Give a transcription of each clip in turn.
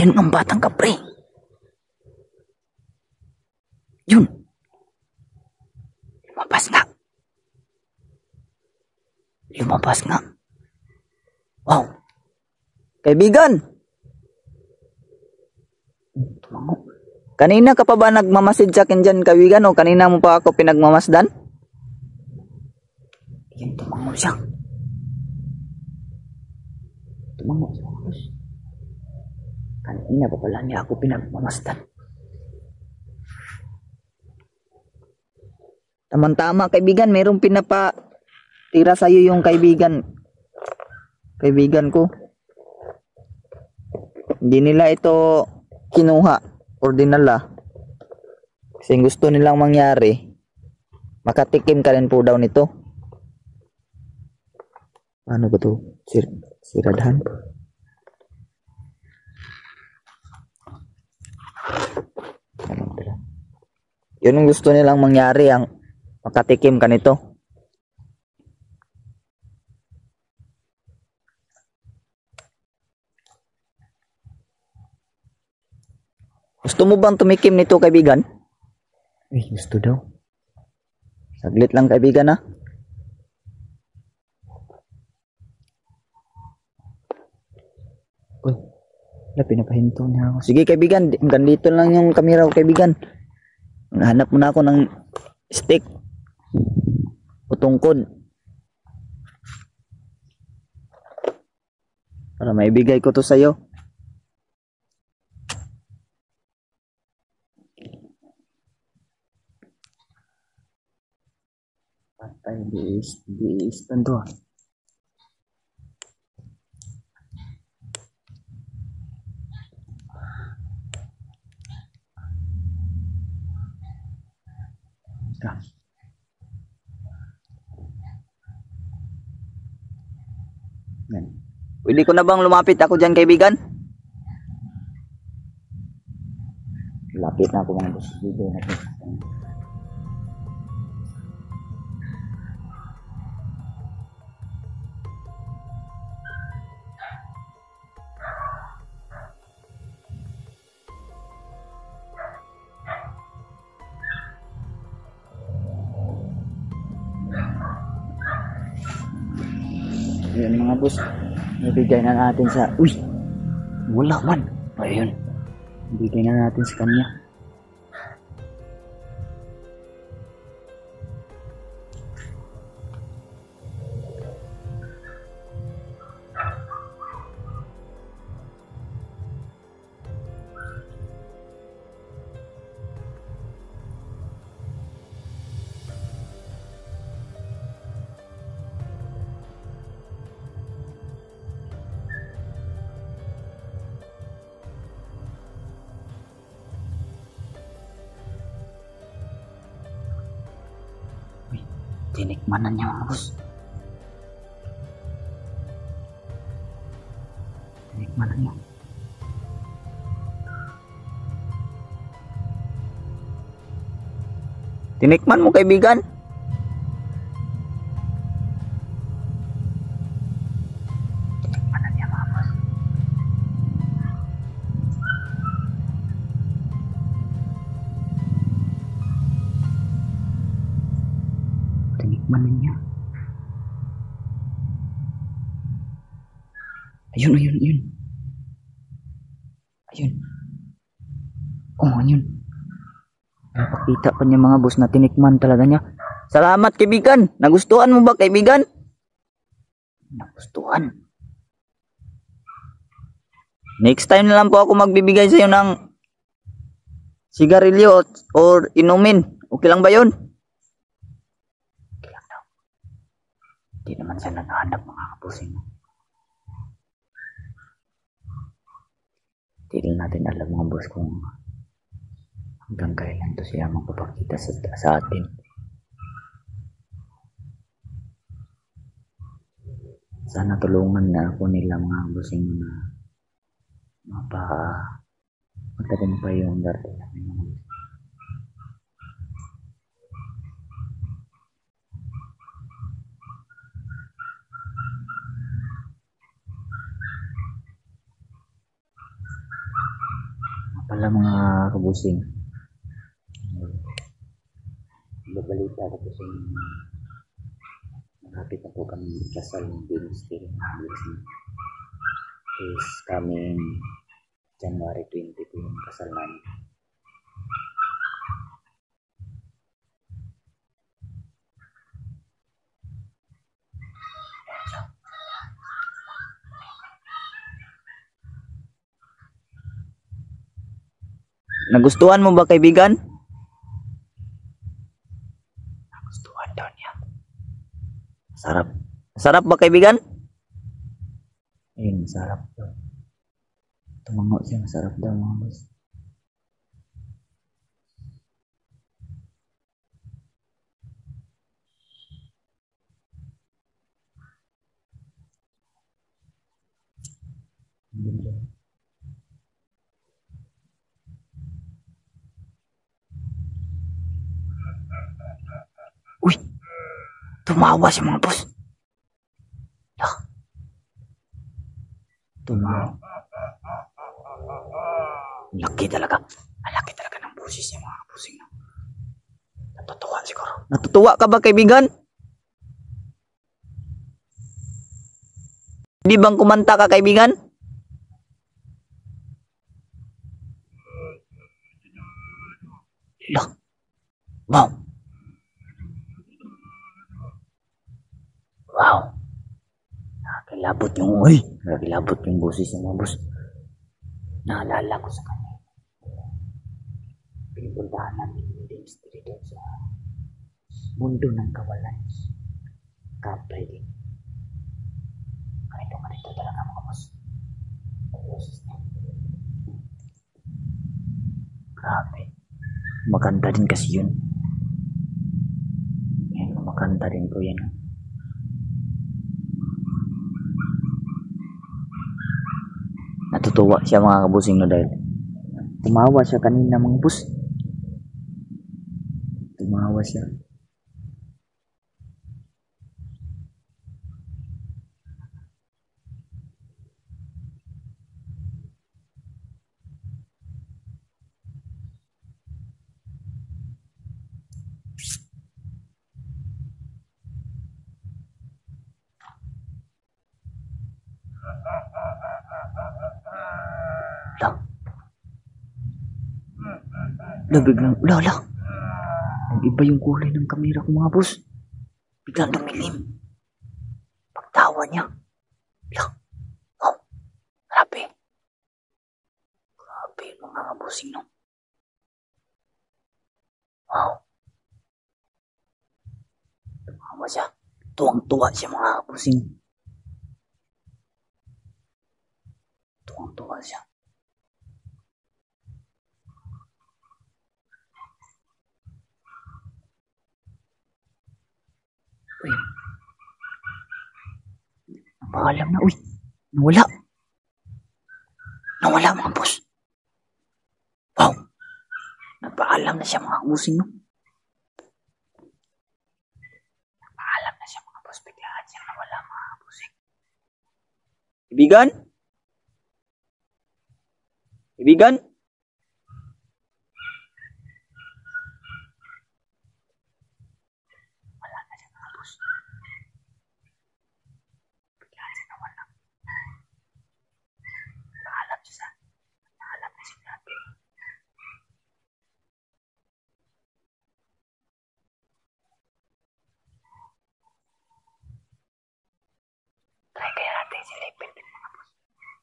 Ayun ang batang kapre. Yun. Lumabas nga. Lumabas nga. Wow. Kaibigan. Tumango. Kanina ka pa ba nagmamasid sa akin dyan, kaibigan? O kanina mo pa ako pinagmamasdan? Ayun, tumango siya. Tumango siya. Kanina pa pala niya ako pinagmamasdan. Tama-tama, kaibigan. Mayroong pinapatira sa'yo yung kaibigan ko. Hindi nila ito kinuha or dinala. Kasi gusto nilang mangyari, makatikim ka rin po daw nito. Ano ba ito? Siradhan? Yun ang gusto nilang mangyari, ang makatikim ka nito. Gusto mo bang tumikim nito, kaibigan? Eh, gusto daw. Saglit lang, kaibigan, ha? Uy, pinapahinto niya ako. Sige, kaibigan, hanggang dito lang yung kamera ko, kaibigan. Hanap muna ako ng stick o tungkod para maibigay ko to sa'yo. Patay, diis to. Yan. Pwede ko na bang lumapit ako dyan, kaibigan? Lapit na ako, mga boss. Dito natin. Ayan, mga boss, nabigay na natin sa... Uy! Wala man! Ayun. Nabigay na natin sa kanya. Tinikman na niya, mga boss. Tinikman na niya. Tinikman mo, kaibigan? Tinikman na niya, mga boss. Tinikman na niya. Ayun. Ayun. Oh, ayun. Napakita pa niya, mga boss, na tinikman talaga niya. Salamat, kaibigan. Nagustuhan mo ba, kaibigan? Nagustuhan. Next time na lang po ako magbibigay sa iyo ng sigarilyo or inumin. Okay lang ba yun? Okay lang daw. Hindi naman siya naghahanap, mga kapusin. Hindi natin alam, mga boss, kung hanggang kailan to siya magpapakita sa atin. Sana tulungan na ako nila, mga bossing, na magtagumpay yung garden namin. Pala mga kabusing. Babalita ko po sa inyo. Malapit na po kami kasal ng Wednesday. Is coming January 20 po yung kasal namin. Nagustuhan mo ba, kaibigan? Nagustuhan daw niya. Sarap. Sarap ba, kaibigan? Ayun, sarap daw. Tumango siya, masarap daw mga boss. Uy! Tumawa si mga boss. Tumawa. Laki talaga. Ang laki talaga ng boses niya mga bossing. Natutuwa siguro. Natutuwa ka ba, kaibigan? Hindi bang kumanta ka, kaibigan? Lah. Wow. Wow. Nakakilabot yung nakakilabot yung boses niya mga boss. Naalala ko sa kanya. Pinupuntahan namin yung Wednesday dito sa mundo ng kawalan. Camp riding. Ganito talaga mga boss. Grabe. Maganda din kasi yun. Yan, maganda din po yan. Natutuwa siya mga kabusing no dahil tumawa siya kanina mga bus. Tumawa siya. Biglang, nag-iba yung kulay ng kamera ko mga boss. Biglang dumilim. Pagtawa niya. Oh, grabe. Grabe mga bossing no. Wow. Tumawa siya. Tuwang-tuwa siya mga bossing. Tuwang-tuwa siya. Uy. Napaalam na. Uy. Nawala. Nawala mga boss. Wow. Napaalam na siya mga bossing no. Napaalam na siya mga boss. Biglaan siya nawala mga bossing. Ibigan? Ibigan?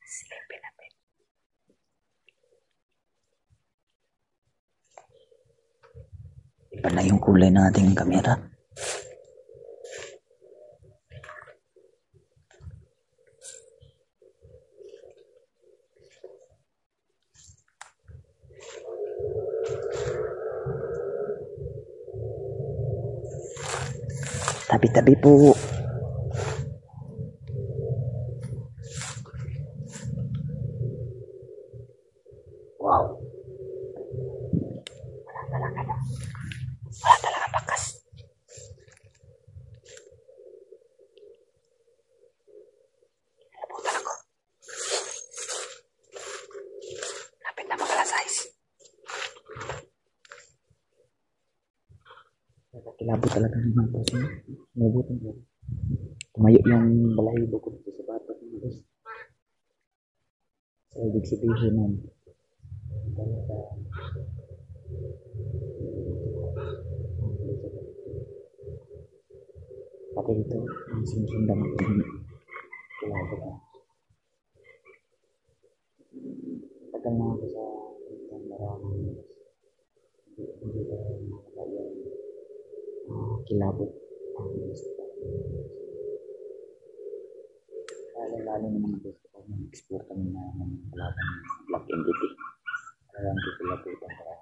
Silipin natin. Iba na yung kulay ng ating kamera. Tabi-tabi po. Wow. Wala talaga bakas. Nabutan ako. Lapit na mag-alas 6. Kilabot talaga ng mga boss. Nabutan ko. Tumayo yung balahibo ko dito sa batok mga boss. So, ibig sabihin nun. Pati ito, ang sinusundan natin. Kilabot na. Tagal na ako sa itong maraming hindi ko makakaya kilabot ang gusto. Lalo ng mga gusto ko mag-explore kami na ng kalaban ng Black Entity. Parang kikilabutan para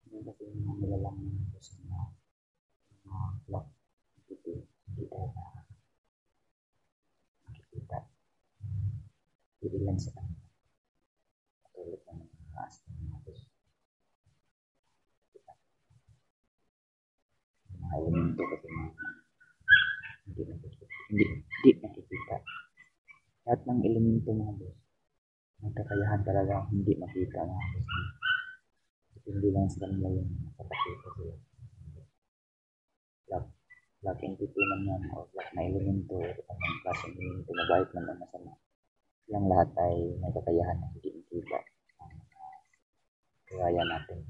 hindi kasi yung mga nilalang gusto na Black Entity hindi tayo nakikita. Hindi lang sa kanila. Tulad ng mga aston mga gusto. Mga elemento kasi hindi nakikita. Lahat ng elemento mga boss, may kakayahan talaga hindi makita mga boss. Hindi lang sa kanila yung nakapakita sila. Black entity man yan o black na elemento o anong klaseng elemento, mabait man o masama. Yung lahat ay may kakayahan na hindi makita ang kaya natin.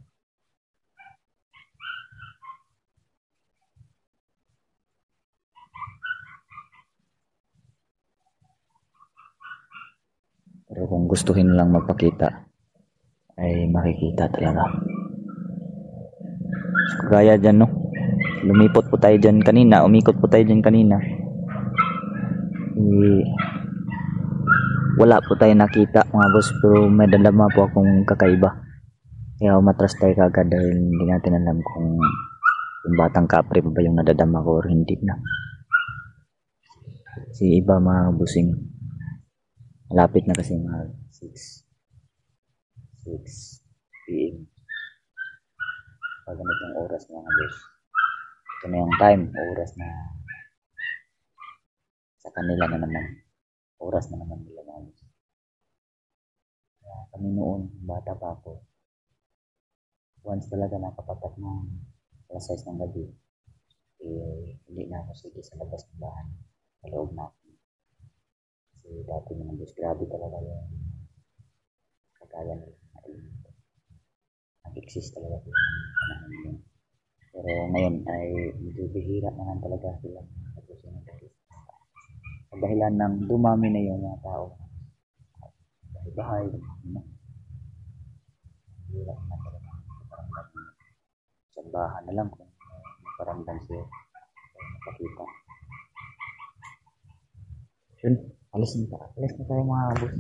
Pero kung gustuhin lang magpakita, ay makikita talaga. So, gaya dyan, no? Lumipot po tayo dyan kanina, umikot po tayo dyan kanina. Wala po tayo nakita, mga boss, pero may dalama po akong kakaiba. Kaya umatras tayo kagad dahil hindi natin alam kung yung batang kapre pa ba yung nadadama ko or hindi na. Si iba mga busing. Malapit na kasi mga 6 PM. Pag ganitong oras mga boss. Ito na yung time, oras na sa kanila na naman. Oras na naman nila mga boss. Kaya kami noon, bata pa ako. Once talaga nakapatak ng alas 6 ng gabi, hindi na ako sige sa labas ng bahay. Sa loob na ako. Kasi dati mga boss, grabe talaga yung kagaya nila na elemento. Nag-exist talaga sila ng panahon yun. Pero ngayon ay medyo bihira naman talaga sila sa dahilan ng dumami na yung mga tao. Bahay-bahay, bihira naman talaga. Sa bahan na lang kung maparamdam siya nakakita. Yun. Alis na tayo mga boss.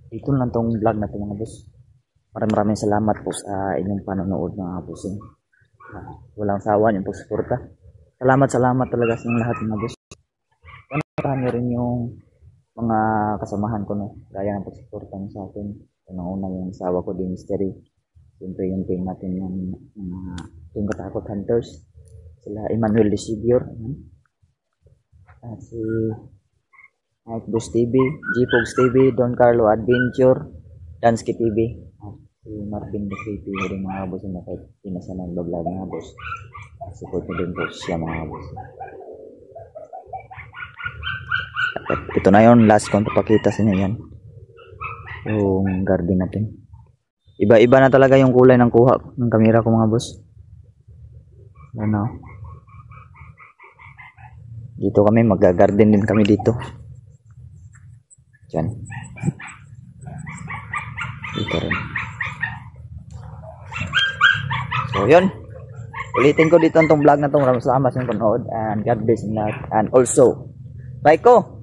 Dito lang tong vlog na ito mga boss. Maraming salamat po sa inyong panonood mga boss. Walang sawa yung pagsuporta. Salamat talaga sa lahat mga boss. Panahan nyo rin yung mga kasamahan ko, no? Gaya ng pagsuporta nyo sa akin. Unang-una yung asawa ko din, Mystery. Siyempre yung team natin yung Team Katakot Hunters. Sila Emmanuel Desidior. At si Boss TV, G-Pogs TV, Don Carlo Adventure, Dansky TV, at si Marvin TV, rin mga boss na kahit pinasa ng vlog mga boss. Support na din po siya mga boss. At ito na yun, last kong papakita sa inyo yan. Yung garden natin. Iba-iba na talaga yung kulay ng kuha ng kamera ko mga boss. Ano? Dito kami, mag-garden din kami dito. Diyan. Dito rin. So, yun. Ulitin ko dito itong vlog na itong. Maraming salamat sa panood. And God bless in lahat. And also, Raiko!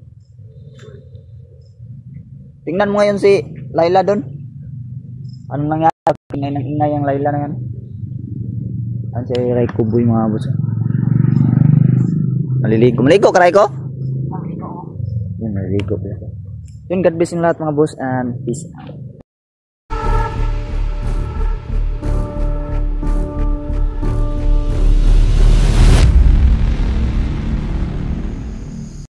Tingnan mo ngayon si Laila doon. Anong nangyari? Ingay ang Laila na yan. Ano si Raiko boy mga boss? Maliligo. Maligo ka Raiko? Maliligo. Yun, God bless in lahat mga boss and peace out.